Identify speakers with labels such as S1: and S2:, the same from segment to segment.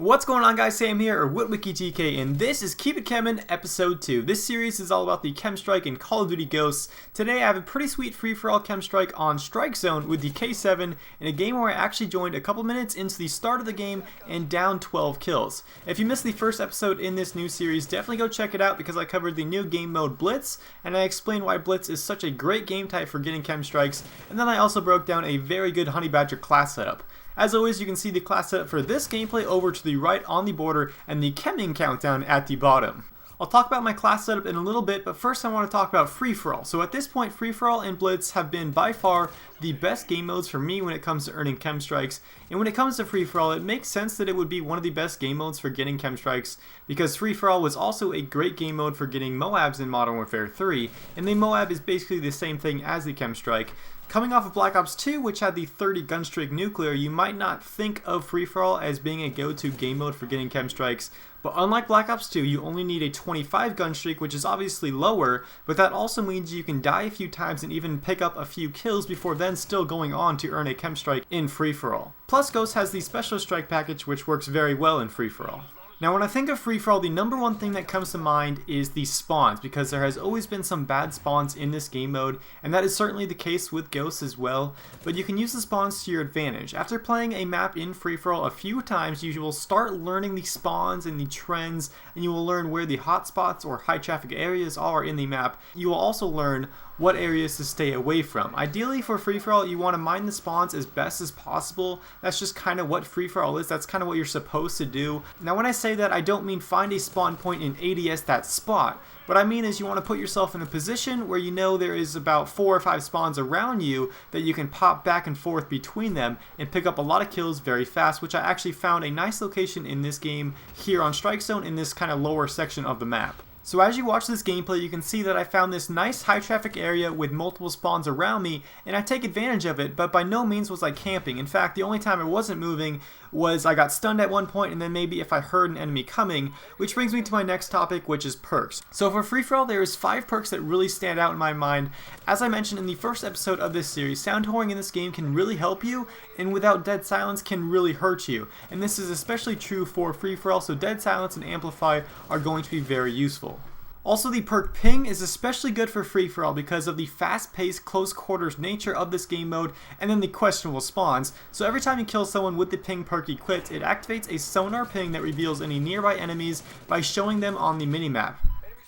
S1: What's going on, guys? Sam here, or WitWikiTK, and this is Keep It K.E.M.ING Episode 2. This series is all about the KEM Strike in Call of Duty Ghosts. Today I have a pretty sweet free-for-all KEM Strike on Strikezone with the K7 in a game where I actually joined a couple minutes into the start of the game and down 12 kills. If you missed the first episode in this new series, definitely go check it out because I covered the new game mode Blitz, and I explained why Blitz is such a great game type for getting KEM Strikes, and then I also broke down a very good Honey Badger class setup. As always, you can see the class setup for this gameplay over to the right on the border and the K.E.M.ING countdown at the bottom. I'll talk about my class setup in a little bit, but first I want to talk about free-for-all. So at this point, free-for-all and Blitz have been by far the best game modes for me when it comes to earning KEM Strikes. And when it comes to free-for-all, it makes sense that it would be one of the best game modes for getting KEM Strikes, because free-for-all was also a great game mode for getting Moabs in Modern Warfare 3, and the Moab is basically the same thing as the KEM Strike. Coming off of Black Ops 2, which had the 30 gun streak nuclear, you might not think of free-for-all as being a go-to game mode for getting KEM Strikes, but unlike Black Ops 2, you only need a 25 gun streak, which is obviously lower, but that also means you can die a few times and even pick up a few kills before then still going on to earn a KEM Strike in free-for-all. Plus, Ghost has the Special Strike package, which works very well in free-for-all. Now, when I think of free-for-all, the number one thing that comes to mind is the spawns, because there has always been some bad spawns in this game mode, and that is certainly the case with Ghosts as well, but you can use the spawns to your advantage. After playing a map in free-for-all a few times, you will start learning the spawns and the trends, and you will learn where the hotspots or high traffic areas are in the map. You will also learn what areas to stay away from. Ideally for free-for-all, you want to mine the spawns as best as possible. That's just kind of what free-for-all is. That's kind of what you're supposed to do. Now when I say that, I don't mean find a spawn point in ADS that spot. What I mean is you want to put yourself in a position where you know there is about 4 or 5 spawns around you that you can pop back and forth between them and pick up a lot of kills very fast, which I actually found a nice location in this game here on Strikezone in this kind of lower section of the map. So as you watch this gameplay, you can see that I found this nice high traffic area with multiple spawns around me, and I take advantage of it, but by no means was I camping. In fact, the only time I wasn't moving was I got stunned at one point, and then maybe if I heard an enemy coming, which brings me to my next topic, which is perks. So for free-for-all, there is 5 perks that really stand out in my mind. As I mentioned in the first episode of this series, sound whoring in this game can really help you, and without dead silence can really hurt you. And this is especially true for free-for-all, so dead silence and amplify are going to be very useful. Also, the perk Ping is especially good for free-for-all because of the fast-paced, close-quarters nature of this game mode, and then the questionable spawns. So every time you kill someone with the Ping perk equipped, it activates a sonar ping that reveals any nearby enemies by showing them on the minimap.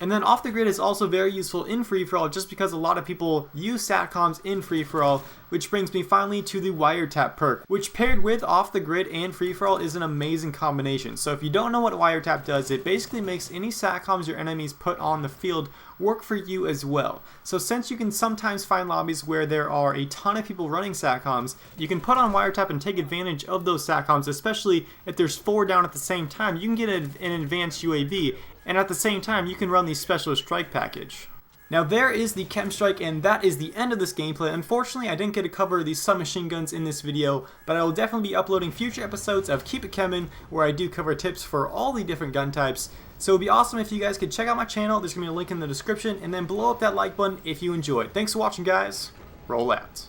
S1: And then off the grid is also very useful in free-for-all just because a lot of people use satcoms in free-for-all, which brings me finally to the wiretap perk, which paired with off the grid and free-for-all is an amazing combination. So if you don't know what wiretap does, it basically makes any satcoms your enemies put on the field work for you as well. So since you can sometimes find lobbies where there are a ton of people running satcoms, you can put on wiretap and take advantage of those satcoms, especially if there's 4 down at the same time. You can get an advanced UAV, and at the same time you can run the Special Strike package. Now there is the KEM Strike, and that is the end of this gameplay. Unfortunately, I didn't get to cover the submachine guns in this video, but I will definitely be uploading future episodes of Keep It K.E.M.ING where I do cover tips for all the different gun types. So it would be awesome if you guys could check out my channel. There's going to be a link in the description, and then blow up that like button if you enjoyed. Thanks for watching, guys. Roll out.